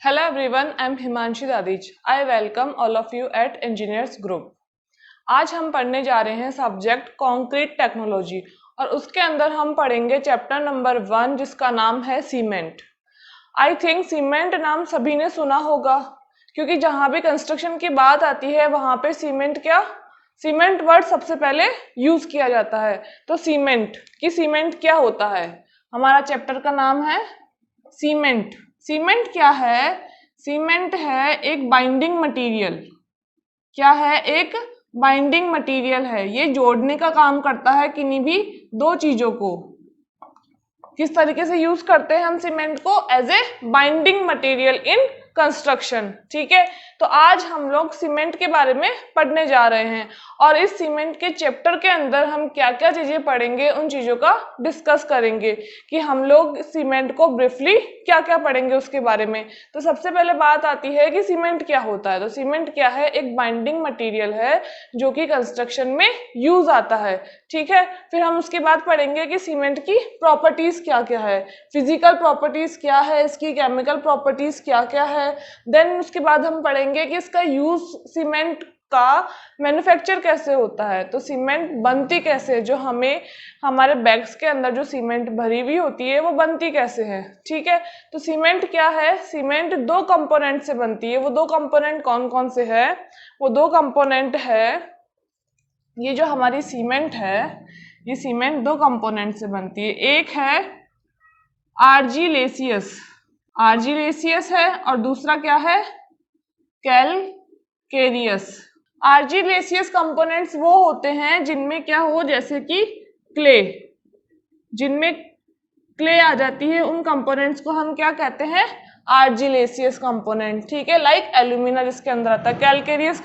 Hello everyone, I am Himanshi Dadij. I welcome all of you at Engineers Group. आज हम पढ़ने जा रहे हैं सब्जेक्ट कंक्रीट टेक्नोलॉजी और उसके अंदर हम पढ़ेंगे चैप्टर नंबर 1 जिसका नाम है सीमेंट। आई थिंक सीमेंट नाम सभी ने सुना होगा क्योंकि जहाँ भी कंस्ट्रक्शन की बात आती है वहाँ पे सीमेंट वर्ड सबसे पहले यूज किया जाता है। तो सीमेंट क्या होता है, हमारा चैप्टर का नाम है सीमेंट। सीमेंट क्या है? सीमेंट है एक बाइंडिंग मटेरियल। क्या है? एक बाइंडिंग मटेरियल है। ये जोड़ने का काम करता है किन्हीं भी दो चीजों को। किस तरीके से यूज करते हैं हम सीमेंट को? As a binding material in construction. ठीक है, तो आज हम लोग सीमेंट के बारे में पढ़ने जा रहे हैं और इस सीमेंट के चैप्टर के अंदर हम क्या क्या चीजें पढ़ेंगे उन चीजों का डिस्कस करेंगे कि हम लोग सीमेंट को ब्रीफली क्या क्या पढ़ेंगे उसके बारे में। तो सबसे पहले बात आती है कि सीमेंट क्या होता है। तो सीमेंट क्या है? एक बाइंडिंग मटेरियल है जो कि कंस्ट्रक्शन में यूज आता है। ठीक है, फिर हम उसके बाद पढ़ेंगे कि सीमेंट की प्रॉपर्टीज क्या क्या है, फिजिकल प्रॉपर्टीज क्या है, इसकी केमिकल प्रॉपर्टीज क्या क्या है। देन उसके बाद हम पढ़ेंगे कि इसका यूज सीमेंट का मैन्युफैक्चर कैसे होता है। तो सीमेंट बनती कैसे है, जो हमें हमारे बैग्स के अंदर जो सीमेंट भरी हुई होती है वो बनती कैसे है। ठीक है, तो सीमेंट क्या है? सीमेंट दो कंपोनेंट से बनती है। वो दो कंपोनेंट कौन कौन से है? वो दो कंपोनेंट है, ये जो हमारी सीमेंट है ये सीमेंट दो कंपोनेंट से बनती है। एक है आर्जिलेसियस है और दूसरा क्या है? कैलकेरियस। आर्जिलेसियस कंपोनेंट्स वो होते हैं जिनमें क्या हो, जैसे कि जिनमें क्ले आ जाती है, उन कंपोनेंट्स को हम क्या कहते हैं? Argillaceous component. ठीक है, लाइक एल्यूमिना जिसके अंदर आता है। कैलकेरियस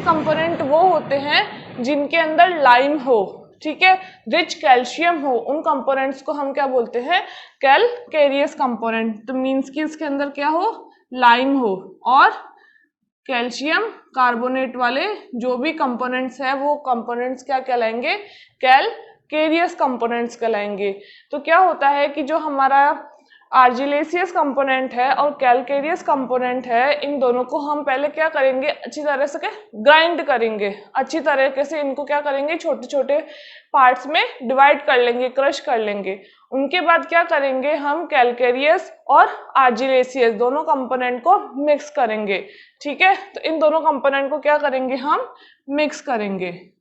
कंपोनेंट वो होते हैं जिनके अंदर लाइम हो, ठीक है, रिच कैल्शियम हो, उन कंपोनेंट्स को हम क्या बोलते हैं? Calcareous component. तो मीन्स कि इसके अंदर क्या हो? लाइम हो और कैल्शियम कार्बोनेट वाले जो भी कंपोनेंट्स है वो कंपोनेंट्स क्या कहलाएंगे? कैलकेरियस कंपोनेंट्स कहलाएंगे। तो क्या होता है कि जो हमारा आर्जिलेसियस कंपोनेंट है और कैलकेरियस कंपोनेंट है, इन दोनों को हम पहले क्या करेंगे? अच्छी तरह से ग्राइंड करेंगे। अच्छी तरीके से इनको क्या करेंगे? छोटे छोटे पार्ट्स में डिवाइड कर लेंगे, क्रश कर लेंगे। उनके बाद क्या करेंगे? हम कैलकेरियस और आर्जिलेसियस दोनों कंपोनेंट को मिक्स करेंगे। ठीक है, तो इन दोनों कंपोनेंट को क्या करेंगे? हम मिक्स करेंगे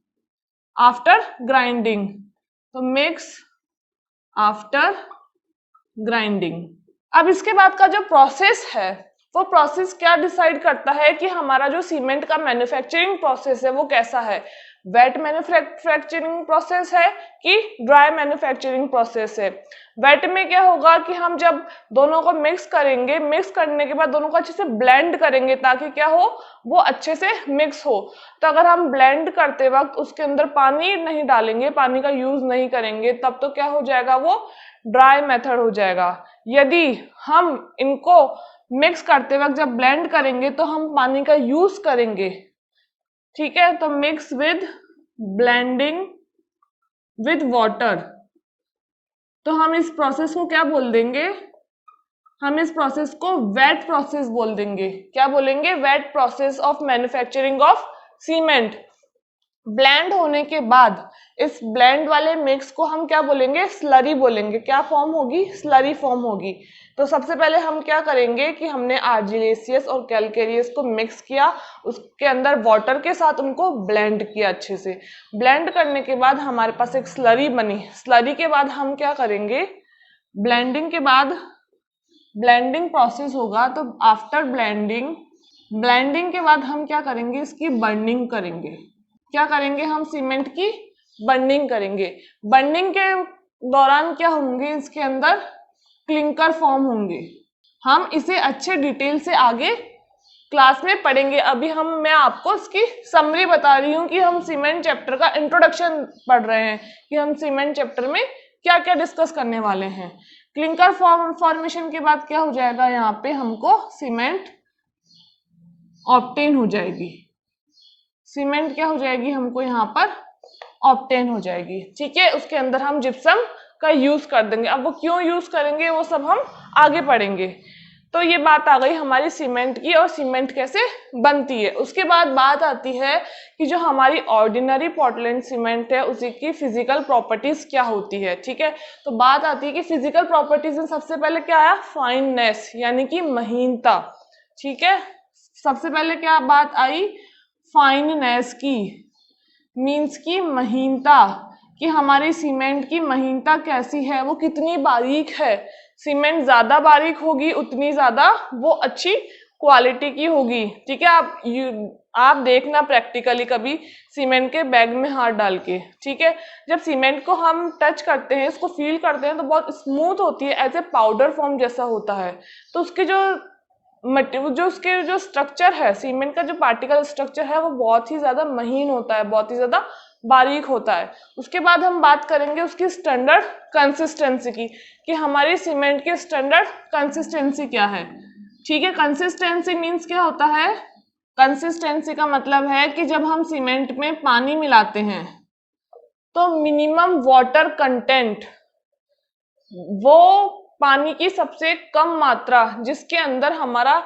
आफ्टर ग्राइंडिंग। तो मिक्स आफ्टर ग्राइंडिंग। अब इसके बाद का जो प्रोसेस है वो प्रोसेस क्या डिसाइड करता है कि हमारा जो सीमेंट का मैन्युफैक्चरिंग प्रोसेस है वो कैसा है? वेट मैन्युफैक्चरिंग प्रोसेस है कि ड्राई मैन्युफैक्चरिंग प्रोसेस है? वेट में क्या होगा कि हम जब दोनों को मिक्स करेंगे, मिक्स करने के बाद दोनों को अच्छे से ब्लेंड करेंगे ताकि क्या हो? वो अच्छे से मिक्स हो। तो अगर हम ब्लेंड करते वक्त उसके अंदर पानी नहीं डालेंगे, पानी का यूज नहीं करेंगे, तब तो क्या हो जाएगा? वो ड्राई मेथड हो जाएगा। यदि हम इनको मिक्स करते वक्त जब ब्लेंड करेंगे तो हम पानी का यूज करेंगे। ठीक है, तो mix with blending with water. तो हम इस प्रोसेस को क्या बोल देंगे? हम इस प्रोसेस को वेट प्रोसेस बोल देंगे। क्या बोलेंगे? Wet process of manufacturing of cement. Blend होने के बाद इस ब्लेंड वाले मिक्स को हम क्या बोलेंगे? स्लरी बोलेंगे। क्या फॉर्म होगी? स्लरी फॉर्म होगी। तो सबसे पहले हम क्या करेंगे कि हमने आर्जिलेसियस और कैलकेरियस को मिक्स किया, उसके अंदर वाटर के साथ उनको ब्लेंड किया अच्छे से। ब्लेंड करने के बाद हमारे पास एक स्लरी बनी। स्लरी के बाद हम क्या करेंगे? ब्लेंडिंग के बाद ब्लेंडिंग प्रोसेस होगा। तो आफ्टर ब्लेंडिंग के बाद हम क्या करेंगे? इसकी बर्निंग करेंगे। क्या करेंगे? हम सीमेंट की बर्निंग करेंगे। बर्निंग के दौरान क्या होंगे? इसके अंदर क्लिंकर फॉर्म होंगे। हम इसे अच्छे डिटेल से आगे क्लास में पढ़ेंगे। अभी मैं आपको इसकी समरी बता रही हूँ कि हम सीमेंट चैप्टर का इंट्रोडक्शन पढ़ रहे हैं कि हम सीमेंट चैप्टर में क्या क्या डिस्कस करने वाले हैं। क्लिंकर फॉर्मेशन के बाद क्या हो जाएगा? यहाँ पे हमको सीमेंट ऑब्टेन हो जाएगी। सीमेंट क्या हो जाएगी? हमको यहाँ पर ऑब्टेन हो जाएगी। ठीक है, उसके अंदर हम जिप्सम का यूज कर देंगे। अब वो क्यों यूज करेंगे वो सब हम आगे पढ़ेंगे। तो ये बात आ गई हमारी सीमेंट की और सीमेंट कैसे बनती है। उसके बाद बात आती है कि जो हमारी ऑर्डिनरी पोर्टलैंड सीमेंट है उसी की फिजिकल प्रॉपर्टीज क्या होती है। ठीक है, तो बात आती है कि फिजिकल प्रॉपर्टीज में सबसे पहले क्या आया, फाइननेस यानी कि महीनता। ठीक है, सबसे पहले क्या बात आई, फाइननेस की, मीन्स की महीनता, कि हमारी सीमेंट की महीनता कैसी है, वो कितनी बारीक है। सीमेंट ज्यादा बारीक होगी उतनी ज्यादा वो अच्छी क्वालिटी की होगी। ठीक है, आप देखना प्रैक्टिकली कभी सीमेंट के बैग में हाथ डाल के। ठीक है, जब सीमेंट को हम टच करते हैं, इसको फील करते हैं तो बहुत स्मूथ होती है, ऐसे पाउडर फॉर्म जैसा होता है। तो उसके जो स्ट्रक्चर है, सीमेंट का जो पार्टिकल स्ट्रक्चर है वो बहुत ही ज्यादा महीन होता है, बहुत ही ज्यादा बारीक होता है। उसके बाद हम बात करेंगे उसकी स्टैंडर्ड कंसिस्टेंसी की, कि हमारी सीमेंट की स्टैंडर्ड कंसिस्टेंसी क्या है। ठीक है, कंसिस्टेंसी मीन्स क्या होता है, कंसिस्टेंसी का मतलब है कि जब हम सीमेंट में पानी मिलाते हैं तो मिनिमम वाटर कंटेंट, वो पानी की सबसे कम मात्रा जिसके अंदर हमारा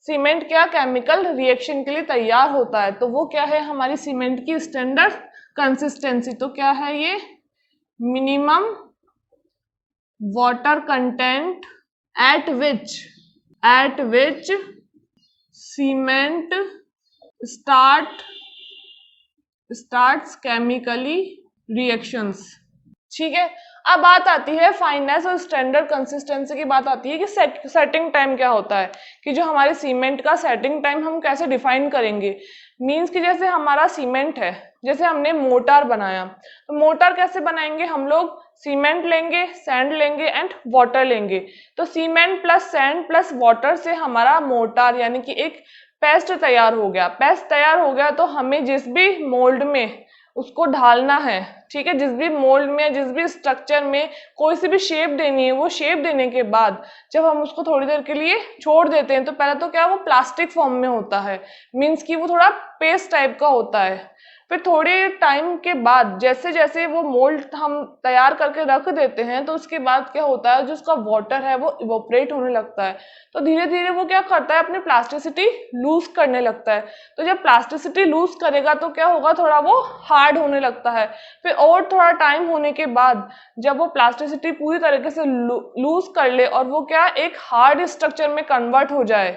सीमेंट क्या केमिकल रिएक्शन के लिए तैयार होता है, तो वो क्या है हमारी सीमेंट की स्टैंडर्ड कंसिस्टेंसी। तो क्या है ये, मिनिमम वाटर कंटेंट एट विच सीमेंट स्टार्ट्स केमिकली रिएक्शंस। ठीक है, अब बात आती है फाइननेस और स्टैंडर्ड कंसिस्टेंसी की। बात आती है कि सेटिंग टाइम क्या होता है, कि जो हमारे सीमेंट का सेटिंग टाइम हम कैसे डिफाइन करेंगे। मींस कि जैसे हमारा सीमेंट है, जैसे हमने मोटार बनाया, तो मोटार कैसे बनाएंगे हम लोग, सीमेंट लेंगे, सैंड लेंगे एंड वाटर लेंगे। तो cement plus sand plus water से हमारा मोटार यानी कि एक पेस्ट तैयार हो गया। पेस्ट तैयार हो गया तो हमें जिस भी मोल्ड में उसको ढालना है, ठीक है, जिस भी मोल्ड में, जिस भी स्ट्रक्चर में कोई सी भी शेप देनी है, वो शेप देने के बाद जब हम उसको थोड़ी देर के लिए छोड़ देते हैं तो पहले तो क्या वो प्लास्टिक फॉर्म में होता है, मीन्स कि वो थोड़ा पेस्ट टाइप का होता है। फिर थोड़े टाइम के बाद जैसे जैसे वो मोल्ड हम तैयार करके रख देते हैं तो उसके बाद क्या होता है, जो उसका वाटर है वो इवोपरेट होने लगता है। तो धीरे धीरे वो क्या करता है, अपनी प्लास्टिसिटी लूज करने लगता है। तो जब प्लास्टिसिटी लूज करेगा तो क्या होगा, थोड़ा वो हार्ड होने लगता है। फिर और थोड़ा टाइम होने के बाद जब वो प्लास्टिसिटी पूरी तरीके से लूज कर ले और वो क्या एक हार्ड स्ट्रक्चर में कन्वर्ट हो जाए,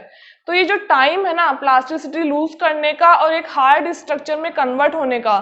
तो ये जो टाइम है ना प्लास्टिसिटी लूज करने का और एक हार्ड स्ट्रक्चर में कन्वर्ट होने का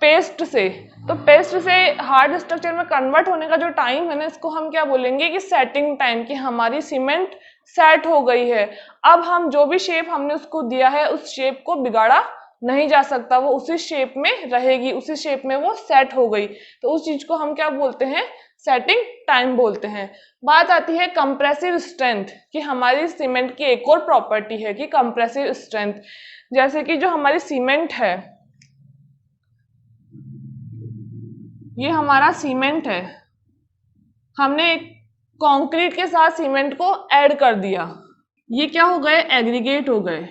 पेस्ट से, तो पेस्ट से हार्ड स्ट्रक्चर में कन्वर्ट होने का जो टाइम है ना, इसको हम क्या बोलेंगे कि सेटिंग टाइम, कि हमारी सीमेंट सेट हो गई है। अब हम जो भी शेप हमने उसको दिया है उस शेप को बिगाड़ा नहीं जा सकता, वो उसी शेप में रहेगी, उसी शेप में वो सेट हो गई। तो उस चीज को हम क्या बोलते हैं, सेटिंग टाइम बोलते हैं। बात आती है कंप्रेसिव स्ट्रेंथ, कि हमारी सीमेंट की एक और प्रॉपर्टी है कि कंप्रेसिव स्ट्रेंथ। जैसे कि जो हमारी सीमेंट है, ये हमारा सीमेंट है, हमने कंक्रीट के साथ सीमेंट को ऐड कर दिया, ये क्या हो गए, एग्रीगेट हो गए।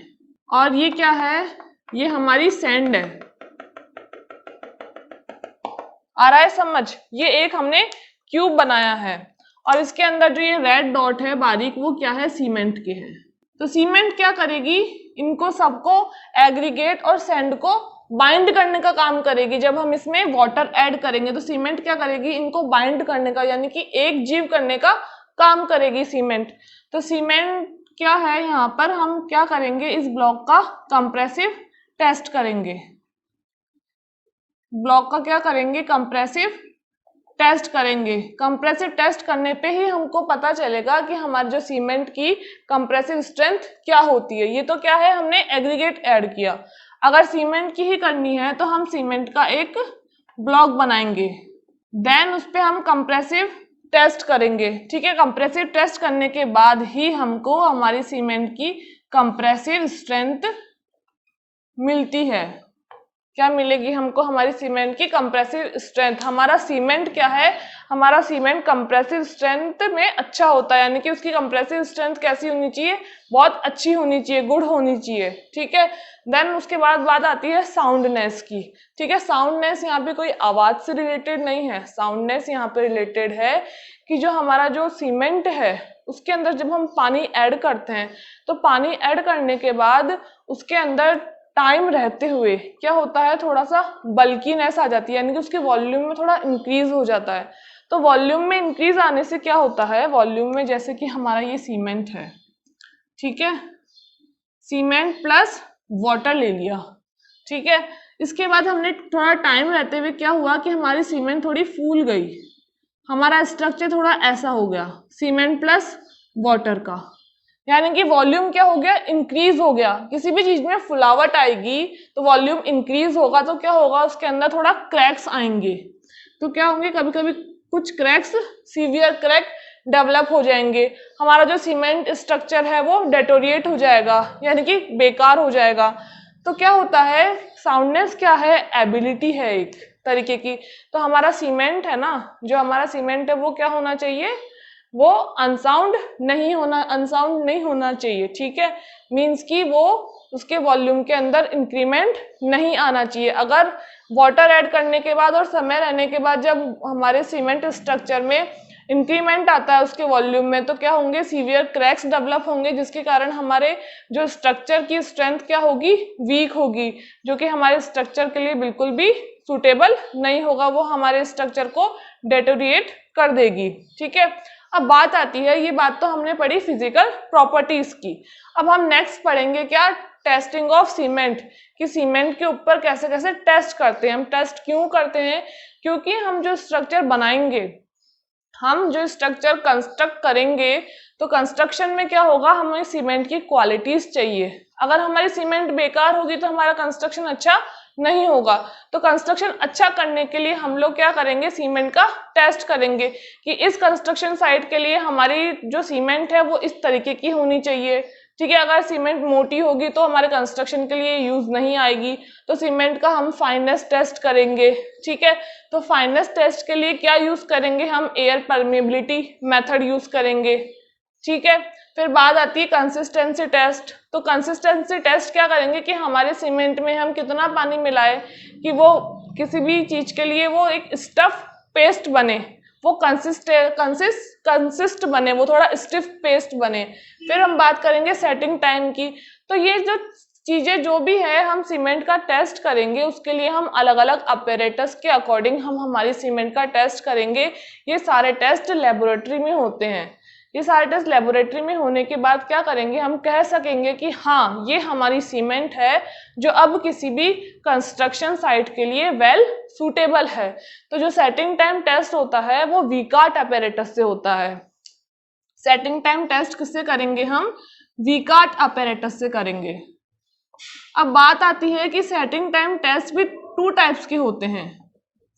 और ये क्या है, ये हमारी सैंड है। आ रहा है समझ, ये एक हमने क्यूब बनाया है और इसके अंदर जो ये रेड डॉट है बारीक, वो क्या है, सीमेंट के है। तो सीमेंट क्या करेगी, इनको सबको एग्रीगेट और सैंड को बाइंड करने का काम करेगी। जब हम इसमें वाटर ऐड करेंगे तो सीमेंट क्या करेगी, इनको बाइंड करने का यानी कि एक जीव करने का काम करेगी सीमेंट। तो सीमेंट क्या है, यहाँ पर हम क्या करेंगे, इस ब्लॉक का कंप्रेसिव टेस्ट करेंगे। ब्लॉक का क्या करेंगे, कंप्रेसिव टेस्ट करेंगे। कंप्रेसिव टेस्ट करने पे ही हमको पता चलेगा कि हमारी जो सीमेंट की कंप्रेसिव स्ट्रेंथ क्या होती है। ये तो क्या है, हमने एग्रीगेट ऐड किया। अगर सीमेंट की ही करनी है तो हम सीमेंट का एक ब्लॉक बनाएंगे, देन उस पे हम कंप्रेसिव टेस्ट करेंगे। ठीक है, कंप्रेसिव टेस्ट करने के बाद ही हमको हमारी सीमेंट की कंप्रेसिव स्ट्रेंथ मिलती है। क्या मिलेगी हमको, हमारी सीमेंट की कंप्रेसिव स्ट्रेंथ। हमारा सीमेंट क्या है, हमारा सीमेंट कंप्रेसिव स्ट्रेंथ में अच्छा होता है, यानी कि उसकी कंप्रेसिव स्ट्रेंथ कैसी होनी चाहिए, बहुत अच्छी होनी चाहिए, गुड होनी चाहिए, ठीक है। देन उसके बाद बात आती है साउंडनेस की, ठीक है। साउंडनेस यहाँ पे कोई आवाज से रिलेटेड नहीं है, साउंडनेस यहाँ पे रिलेटेड है कि जो हमारा जो सीमेंट है उसके अंदर जब हम पानी ऐड करते हैं तो पानी ऐड करने के बाद उसके अंदर टाइम रहते हुए क्या होता है, थोड़ा सा बल्कीनेस आ जाती है, यानी कि उसके वॉल्यूम में थोड़ा इंक्रीज हो जाता है। तो वॉल्यूम में इंक्रीज आने से क्या होता है, वॉल्यूम में जैसे कि हमारा ये सीमेंट है, ठीक है, सीमेंट प्लस वाटर ले लिया, ठीक है। इसके बाद हमने थोड़ा टाइम रहते हुए क्या हुआ कि हमारी सीमेंट थोड़ी फूल गई, हमारा स्ट्रक्चर थोड़ा ऐसा हो गया सीमेंट प्लस वाटर का, यानी कि वॉल्यूम क्या हो गया, इंक्रीज हो गया। किसी भी चीज में फुलावट आएगी तो वॉल्यूम इंक्रीज होगा तो क्या होगा, उसके अंदर थोड़ा क्रैक्स आएंगे, तो क्या होंगे, कभी कभी कुछ क्रैक्स, सीवियर क्रैक डेवलप हो जाएंगे, हमारा जो सीमेंट स्ट्रक्चर है वो डेटोरिएट हो जाएगा, यानी कि बेकार हो जाएगा। तो क्या होता है, साउंडनेस क्या है, एबिलिटी है एक तरीके की। तो हमारा सीमेंट है ना, जो हमारा सीमेंट है वो क्या होना चाहिए, वो अनसाउंड नहीं होना चाहिए, ठीक है। मीन्स कि वो उसके वॉल्यूम के अंदर इंक्रीमेंट नहीं आना चाहिए। अगर वाटर ऐड करने के बाद और समय रहने के बाद जब हमारे सीमेंट स्ट्रक्चर में इंक्रीमेंट आता है उसके वॉल्यूम में, तो क्या होंगे, सीवियर क्रैक्स डेवलप होंगे, जिसके कारण हमारे जो स्ट्रक्चर की स्ट्रेंथ क्या होगी, वीक होगी, जो कि हमारे स्ट्रक्चर के लिए बिल्कुल भी सुटेबल नहीं होगा, वो हमारे स्ट्रक्चर को डेटोरिएट कर देगी, ठीक है। अब बात आती है, ये बात तो हमने पढ़ी फिजिकल प्रॉपर्टीज की, अब हम नेक्स्ट पढ़ेंगे क्या, टेस्टिंग ऑफ सीमेंट, कि सीमेंट के ऊपर कैसे कैसे टेस्ट करते हैं। हम टेस्ट क्यों करते हैं, क्योंकि हम जो स्ट्रक्चर बनाएंगे, हम जो स्ट्रक्चर कंस्ट्रक्ट करेंगे, तो कंस्ट्रक्शन में क्या होगा, हमें सीमेंट की क्वालिटीज चाहिए। अगर हमारी सीमेंट बेकार होगी तो हमारा कंस्ट्रक्शन अच्छा नहीं होगा। तो कंस्ट्रक्शन अच्छा करने के लिए हम लोग क्या करेंगे, सीमेंट का टेस्ट करेंगे कि इस कंस्ट्रक्शन साइट के लिए हमारी जो सीमेंट है वो इस तरीके की होनी चाहिए, ठीक है। अगर सीमेंट मोटी होगी तो हमारे कंस्ट्रक्शन के लिए यूज नहीं आएगी, तो सीमेंट का हम फाइनेस टेस्ट करेंगे, ठीक है। तो फाइनेस टेस्ट के लिए क्या यूज करेंगे, हम एयर परमेबिलिटी मेथड यूज करेंगे, ठीक है। फिर बात आती है कंसिस्टेंसी टेस्ट। तो कंसिस्टेंसी टेस्ट क्या करेंगे कि हमारे सीमेंट में हम कितना पानी मिलाए कि वो किसी भी चीज के लिए वो एक स्टफ पेस्ट बने, वो कंसिस्ट बने, वो थोड़ा स्टिफ पेस्ट बने। फिर हम बात करेंगे सेटिंग टाइम की। तो ये जो चीजें जो भी है हम सीमेंट का टेस्ट करेंगे, उसके लिए हम अलग अलग अपैरेटस के अकॉर्डिंग हम हमारी सीमेंट का टेस्ट करेंगे। ये सारे टेस्ट लेबोरेटरी में होते हैं। ये सारे टेस्ट लेबोरेटरी में होने के बाद क्या करेंगे, हम कह सकेंगे कि हाँ ये हमारी सीमेंट है जो अब किसी भी कंस्ट्रक्शन साइट के लिए वेल सूटेबल है। तो जो सेटिंग टाइम टेस्ट होता है वो वीकार्ट अपैरेटस से होता है। सेटिंग टाइम टेस्ट किससे करेंगे, हम वीकार्ट अपैरेटस से करेंगे। अब बात आती है कि सेटिंग टाइम टेस्ट भी 2 टाइप्स के होते हैं,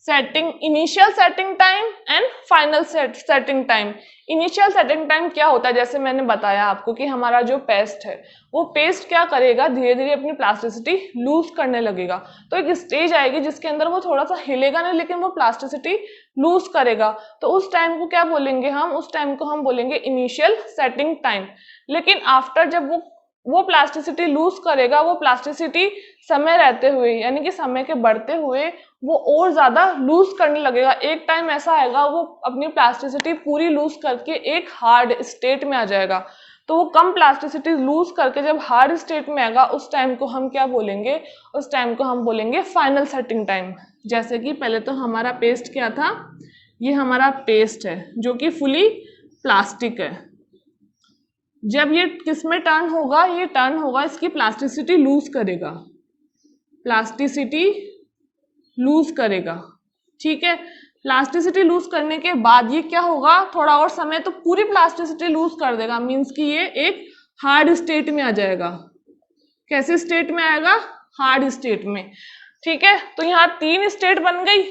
initial setting time and final setting time. Initial setting time क्या होता है, जैसे मैंने बताया आपको कि हमारा जो पेस्ट है वो पेस्ट क्या करेगा, धीरे धीरे अपनी प्लास्टिसिटी लूज करने लगेगा। तो एक स्टेज आएगी जिसके अंदर वो थोड़ा सा हिलेगा नहीं, लेकिन वो प्लास्टिसिटी लूज करेगा। तो उस टाइम को क्या बोलेंगे हम, उस टाइम को हम बोलेंगे इनिशियल सेटिंग टाइम। लेकिन आफ्टर जब वो प्लास्टिसिटी लूज करेगा, वो प्लास्टिसिटी समय रहते हुए यानी कि समय के बढ़ते हुए वो और ज्यादा लूज करने लगेगा। एक टाइम ऐसा आएगा वो अपनी प्लास्टिसिटी पूरी लूज करके एक हार्ड स्टेट में आ जाएगा। तो वो कम प्लास्टिसिटी लूज करके जब हार्ड स्टेट में आएगा, उस टाइम को हम क्या बोलेंगे, उस टाइम को हम बोलेंगे फाइनल सेटिंग टाइम। जैसे कि पहले तो हमारा पेस्ट क्या था, ये हमारा पेस्ट है जो कि फुली प्लास्टिक है। जब ये किसमें टर्न होगा, ये टर्न होगा, इसकी प्लास्टिसिटी लूज करेगा, प्लास्टिसिटी लूज करेगा, ठीक है। प्लास्टिसिटी लूज करने के बाद ये क्या होगा, थोड़ा और समय तो पूरी प्लास्टिसिटी लूज कर देगा, मींस कि ये एक हार्ड स्टेट में आ जाएगा। कैसे स्टेट में आएगा, हार्ड स्टेट में, ठीक है। तो यहाँ 3 स्टेट बन गई।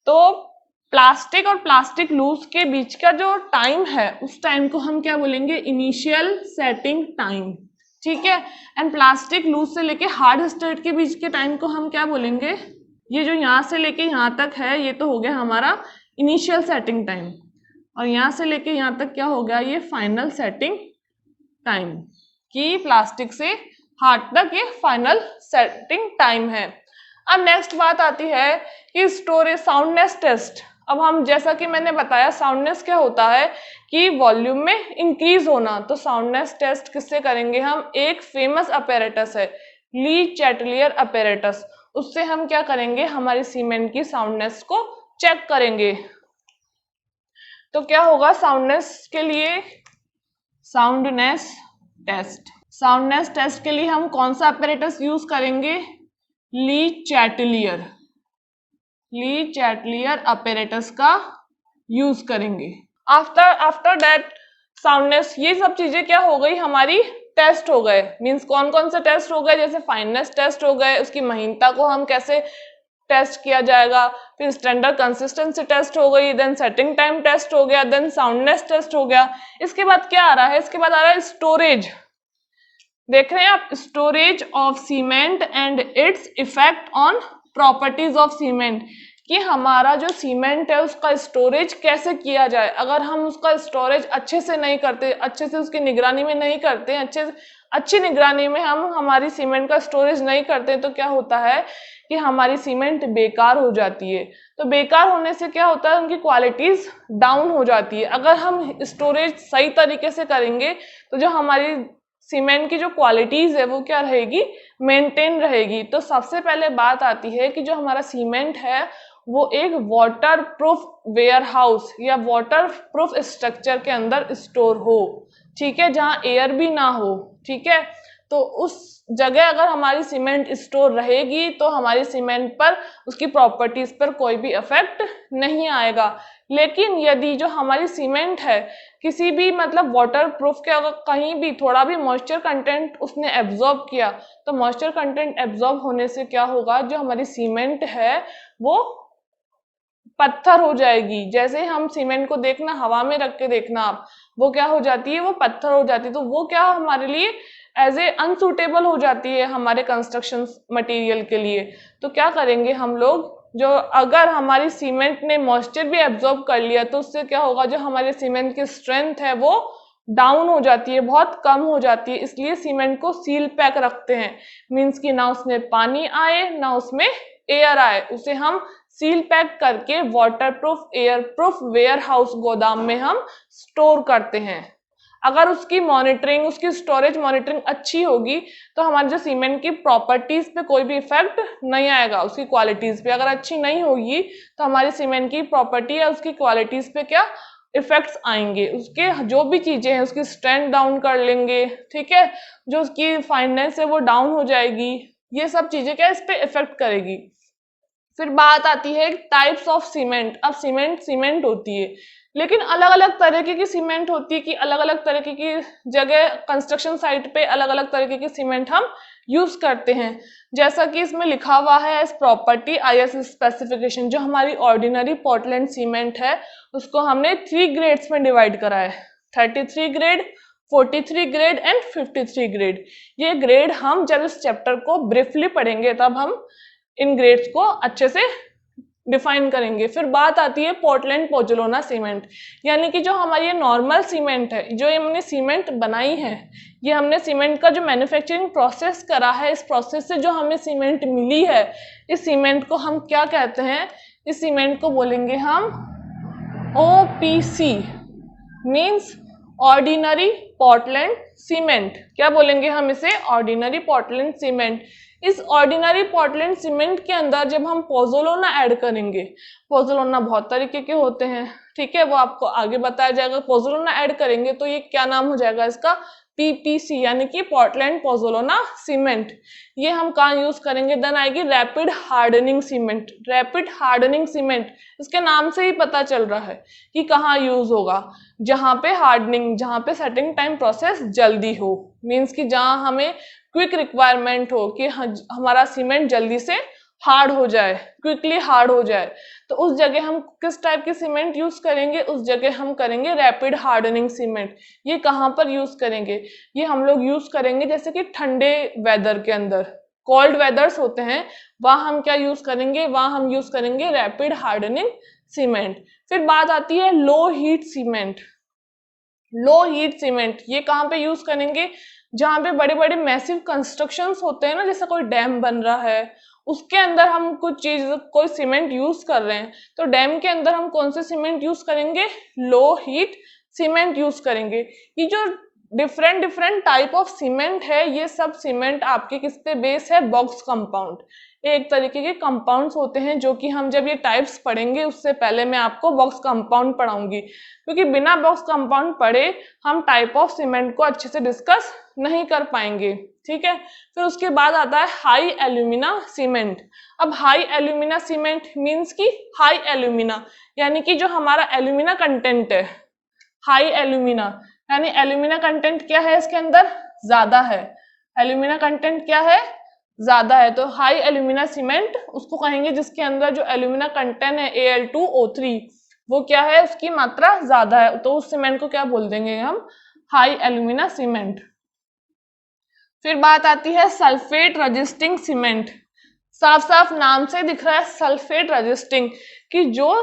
तो प्लास्टिक और प्लास्टिक लूज के बीच का जो टाइम है उस टाइम को हम क्या बोलेंगे, इनिशियल सेटिंग टाइम, ठीक है। एंड प्लास्टिक लूज से लेके हार्ड स्टेट के बीच के टाइम को हम क्या बोलेंगे, ये जो यहाँ से लेके यहाँ तक है ये तो हो गया हमारा इनिशियल सेटिंग टाइम, और यहाँ से लेके यहाँ तक क्या हो गया, ये फाइनल सेटिंग टाइम, कि प्लास्टिक से हार्ड तक ये फाइनल सेटिंग टाइम है। अब नेक्स्ट बात आती है कि स्टोरेज साउंडनेस टेस्ट। अब हम, जैसा कि मैंने बताया, साउंडनेस क्या होता है कि वॉल्यूम में इंक्रीज होना, तो साउंडनेस टेस्ट किससे करेंगे हम, एक फेमस अपैरेटस है ली चैटलियर अपैरेटस, उससे हम क्या करेंगे, हमारी सीमेंट की साउंडनेस को चेक करेंगे। तो क्या होगा साउंडनेस के लिए, साउंडनेस टेस्ट, साउंडनेस टेस्ट के लिए हम कौन सा अपैरेटस यूज करेंगे, ली चैटलियर अपैरेटस का यूज करेंगे। आफ्टर दैट साउंडनेस, ये सब चीजें क्या हो गई हमारी, टेस्ट हो गए। मींस कौन कौन से टेस्ट हो गए, जैसे फाइननेस टेस्ट हो गए, उसकी महीनता को हम कैसे टेस्ट किया जाएगा, फिर स्टैंडर्ड कंसिस्टेंसी टेस्ट हो गई, देन सेटिंग टाइम टेस्ट हो गया, देन साउंडनेस टेस्ट हो गया। इसके बाद क्या आ रहा है, इसके बाद आ रहा है स्टोरेज। देख रहे हैं आप, storage of cement and its effect on properties of cement, कि हमारा जो सीमेंट है उसका स्टोरेज कैसे किया जाए। अगर हम उसका स्टोरेज अच्छे से नहीं करते, अच्छे से उसकी निगरानी में नहीं करते, अच्छी निगरानी में हम हमारी सीमेंट का स्टोरेज नहीं करते, तो क्या होता है कि हमारी सीमेंट बेकार हो जाती है। तो बेकार होने से क्या होता है, उनकी क्वालिटीज डाउन हो जाती है। अगर हम स्टोरेज सही तरीके से करेंगे तो जो हमारी सीमेंट की जो क्वालिटीज है वो क्या रहेगी, मेंटेन रहेगी। तो सबसे पहले बात आती है कि जो हमारा सीमेंट है वो एक वाटर प्रूफ वेयर हाउस या वाटर प्रूफ स्ट्रक्चर के अंदर स्टोर हो, ठीक है, जहाँ एयर भी ना हो, ठीक है। तो उस जगह अगर हमारी सीमेंट स्टोर रहेगी तो हमारी सीमेंट पर, उसकी प्रॉपर्टीज पर कोई भी इफेक्ट नहीं आएगा। लेकिन यदि जो हमारी सीमेंट है किसी भी मतलब वाटर प्रूफ के, अगर कहीं भी थोड़ा भी मॉइस्चर कंटेंट उसने एब्जॉर्ब किया, तो मॉइस्चर कंटेंट एब्जॉर्ब होने से क्या होगा, जो हमारी सीमेंट है वो पत्थर हो जाएगी। जैसे हम सीमेंट को देखना, हवा में रख के देखना आप, वो क्या हो जाती है, वो पत्थर हो जाती है। तो वो क्या हमारे लिए एज ए अनसूटेबल हो जाती है हमारे कंस्ट्रक्शन मटेरियल के लिए। तो क्या करेंगे हम लोग, जो अगर हमारी सीमेंट ने मॉइस्चर भी एब्जॉर्ब कर लिया तो उससे क्या होगा, जो हमारे सीमेंट की स्ट्रेंथ है वो डाउन हो जाती है, बहुत कम हो जाती है। इसलिए सीमेंट को सील पैक रखते हैं, मीन्स कि ना उसमें पानी आए ना उसमें एयर आए, उसे हम सील पैक करके waterproof air proof warehouse गोदाम में हम स्टोर करते हैं। अगर उसकी मॉनिटरिंग, उसकी स्टोरेज मॉनिटरिंग अच्छी होगी तो हमारे जो सीमेंट की प्रॉपर्टीज पे कोई भी इफेक्ट नहीं आएगा, उसकी क्वालिटीज पे। अगर अच्छी नहीं होगी तो हमारी सीमेंट की प्रॉपर्टी या उसकी क्वालिटीज पे क्या इफेक्ट्स आएंगे, उसके जो भी चीजें हैं उसकी स्ट्रेंथ डाउन कर लेंगे, ठीक है, जो उसकी फाइननेस है वो डाउन हो जाएगी। ये सब चीजें क्या इस पे इफेक्ट करेगी। फिर बात आती है टाइप्स ऑफ सीमेंट। अब सीमेंट होती है, लेकिन अलग अलग तरीके की सीमेंट होती है, कि अलग अलग तरीके की जगह कंस्ट्रक्शन साइट पे अलग अलग तरीके की सीमेंट हम यूज करते हैं। जैसा कि इसमें लिखा हुआ है एज प्रॉपर्टी IS स्पेसिफिकेशन, जो हमारी ऑर्डिनरी पोर्टलैंड सीमेंट है उसको हमने 3 ग्रेड्स में डिवाइड करा है, 33 ग्रेड, 43 ग्रेड एंड 53 ग्रेड। ये ग्रेड हम जब इस चैप्टर को ब्रीफली पढ़ेंगे तब हम इन ग्रेड्स को अच्छे से डिफाइन करेंगे। फिर बात आती है पोर्टलैंड पोज़ोलाना सीमेंट, यानी कि जो हमारी ये नॉर्मल सीमेंट है, जो ये हमने सीमेंट बनाई है, ये हमने सीमेंट का जो मैन्युफैक्चरिंग प्रोसेस करा है, इस प्रोसेस से जो हमें सीमेंट मिली है, इस सीमेंट को हम क्या कहते हैं, इस सीमेंट को बोलेंगे हम OPC, means ordinary Portland cement. क्या बोलेंगे हम इसे, ऑर्डिनरी पोर्टलैंड सीमेंट। इस ऑर्डिनरी पोर्टलैंड सीमेंट के अंदर जब हम पोज़ोलाना ऐड करेंगे, पोज़ोलाना बहुत तरीके के होते हैं, ठीक है, वो आपको आगे बताया जाएगा। पोज़ोलाना ऐड करेंगे तो ये क्या नाम हो जाएगा इसका, PPC, यानी कि पोर्टलैंड पोज़ोलाना सीमेंट। ये हम कहाँ यूज करेंगे, देन आएगी rapid hardening cement. Rapid hardening cement, इसके नाम से ही पता चल रहा है कि कहाँ यूज होगा, जहाँ पे हार्डनिंग, जहाँ पे सेटिंग टाइम प्रोसेस जल्दी हो, मीन्स कि जहाँ हमें क्विक रिक्वायरमेंट हो कि हमारा सीमेंट जल्दी से हार्ड हो जाए, क्विकली हार्ड हो जाए, तो उस जगह हम किस टाइप की सीमेंट यूज करेंगे, उस जगह हम करेंगे रैपिड हार्डनिंग सीमेंट। ये कहाँ पर यूज करेंगे, ये हम लोग यूज करेंगे जैसे कि ठंडे वेदर के अंदर, कोल्ड वेदर्स होते हैं, वहाँ हम क्या यूज करेंगे, वहाँ हम यूज करेंगे रैपिड हार्डनिंग सीमेंट। फिर बात आती है low heat cement. Low heat cement ये कहाँ पे यूज करेंगे, जहाँ पे बड़े बड़े मैसिव कंस्ट्रक्शंस होते हैं ना, जैसे कोई डैम बन रहा है, उसके अंदर हम कुछ चीज कोई सीमेंट यूज कर रहे हैं, तो डैम के अंदर हम कौन से सीमेंट यूज करेंगे, लो हीट सीमेंट यूज करेंगे। ये जो different different type of cement है, ये सब सीमेंट आपके किस पे बेस है, बॉक्स कंपाउंड। एक तरीके के कंपाउंड्स होते हैं जो कि हम जब ये टाइप्स पढ़ेंगे उससे पहले मैं आपको बॉक्स कंपाउंड पढ़ाऊंगी, क्योंकि बिना बॉक्स कंपाउंड पढ़े हम टाइप ऑफ सीमेंट को अच्छे से डिस्कस नहीं कर पाएंगे। ठीक है, फिर उसके बाद आता है हाई एल्यूमिना सीमेंट। अब हाई एल्यूमिना सीमेंट मीन्स की हाई एल्यूमिना, यानी कि जो हमारा एल्यूमिना कंटेंट है, हाई एल्यूमिना यानी एल्यूमिना कंटेंट क्या है इसके अंदर, ज्यादा है। एल्यूमिना कंटेंट क्या है, ज्यादा है। तो हाई एल्यूमिना सीमेंट उसको कहेंगे जिसके अंदर जो एल्यूमिना कंटेंट है Al2O3 वो क्या है, उसकी मात्रा ज्यादा है, तो उस सीमेंट को क्या बोल देंगे हम, हाई एल्यूमिना सीमेंट। फिर बात आती है सल्फेट रजिस्टिंग सीमेंट। साफ साफ नाम से दिख रहा है सल्फेट रजिस्टिंग, कि जो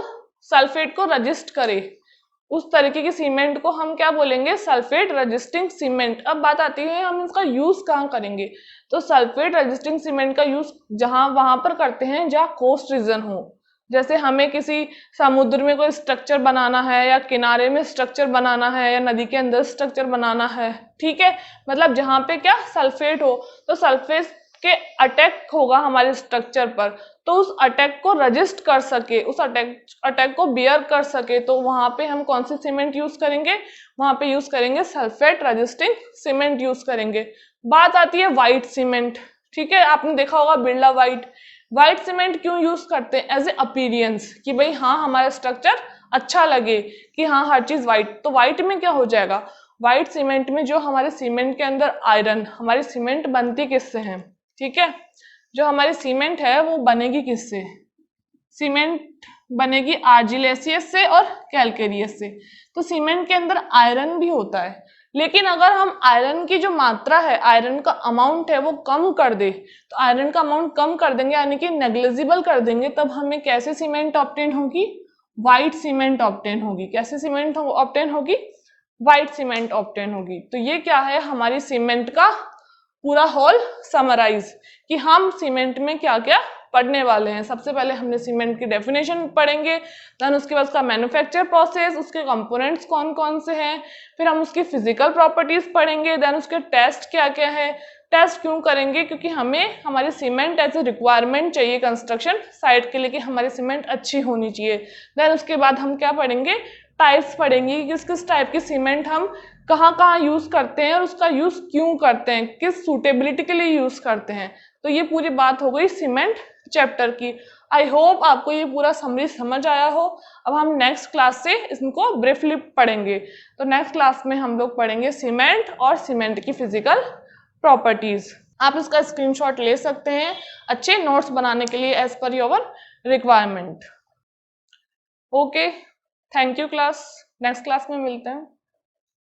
सल्फेट को रजिस्ट करे, उस तरीके की सीमेंट को हम क्या बोलेंगे, सल्फेट रजिस्टिंग सीमेंट। अब बात आती है हम इसका यूज कहाँ करेंगे, तो सल्फेट रजिस्टिंग सीमेंट का यूज जहां वहां पर करते हैं जहां कोस्ट रीजन हो, जैसे हमें किसी समुद्र में कोई स्ट्रक्चर बनाना है, या किनारे में स्ट्रक्चर बनाना है, या नदी के अंदर स्ट्रक्चर बनाना है। ठीक है, मतलब जहां पे क्या सल्फेट हो, तो सल्फेट के अटैक होगा हमारे स्ट्रक्चर पर, तो उस अटैक को रजिस्ट कर सके, उस अटैक को बियर कर सके, तो वहां पे हम कौन सी सीमेंट यूज करेंगे, वहां पे यूज करेंगे सल्फेट रजिस्टिंग सीमेंट यूज करेंगे। बात आती है व्हाइट सीमेंट। ठीक है, आपने देखा होगा बिरला व्हाइट। व्हाइट सीमेंट क्यों यूज करते हैं, एज ए अपीरियंस, कि भाई हाँ हमारा स्ट्रक्चर अच्छा लगे, कि हाँ हर चीज व्हाइट। तो व्हाइट में क्या हो जाएगा, व्हाइट सीमेंट में जो हमारे सीमेंट के अंदर आयरन, हमारी सीमेंट बनती किससे है, ठीक है, जो हमारी सीमेंट है वो बनेगी किससे, सीमेंट बनेगी आर्जिलेसियस से और कैलकेरियस से। तो सीमेंट के अंदर आयरन भी होता है, लेकिन अगर हम आयरन की जो मात्रा है, आयरन का अमाउंट है वो कम कर दे, तो आयरन का अमाउंट कम कर देंगे यानी कि नेग्लिजिबल कर देंगे, तब हमें कैसे सीमेंट ऑब्टेन होगी, व्हाइट सीमेंट ऑब्टेन होगी। कैसे सीमेंट ऑब्टेन होगी, व्हाइट सीमेंट ऑब्टेन होगी। तो ये क्या है, हमारी सीमेंट का पूरा होल समराइज, कि हम सीमेंट में क्या क्या पढ़ने वाले हैं। सबसे पहले हमने सीमेंट की डेफिनेशन पढ़ेंगे, देन उसके बाद उसका मैन्युफैक्चर प्रोसेस, उसके कंपोनेंट्स कौन कौन से हैं, फिर हम उसकी फिजिकल प्रॉपर्टीज पढ़ेंगे, देन उसके टेस्ट क्या क्या है। टेस्ट क्यों करेंगे, क्योंकि हमें हमारी सीमेंट एज ए रिक्वायरमेंट चाहिए कंस्ट्रक्शन साइट के लिए, कि हमारी सीमेंट अच्छी होनी चाहिए। देन उसके बाद हम क्या पढ़ेंगे, टाइप्स पढ़ेंगे, किस किस टाइप की सीमेंट हम कहाँ कहाँ यूज करते हैं और उसका यूज क्यों करते हैं, किस सूटेबिलिटी के लिए यूज करते हैं। तो ये पूरी बात हो गई सीमेंट चैप्टर की। आई होप आपको ये पूरा समरी समझ आया हो। अब हम नेक्स्ट क्लास से इसको ब्रीफली पढ़ेंगे। तो नेक्स्ट क्लास में हम लोग पढ़ेंगे सीमेंट और सीमेंट की फिजिकल प्रॉपर्टीज। आप इसका स्क्रीनशॉट ले सकते हैं अच्छे नोट्स बनाने के लिए as per your requirement. Okay, thank you class, next class में मिलते हैं।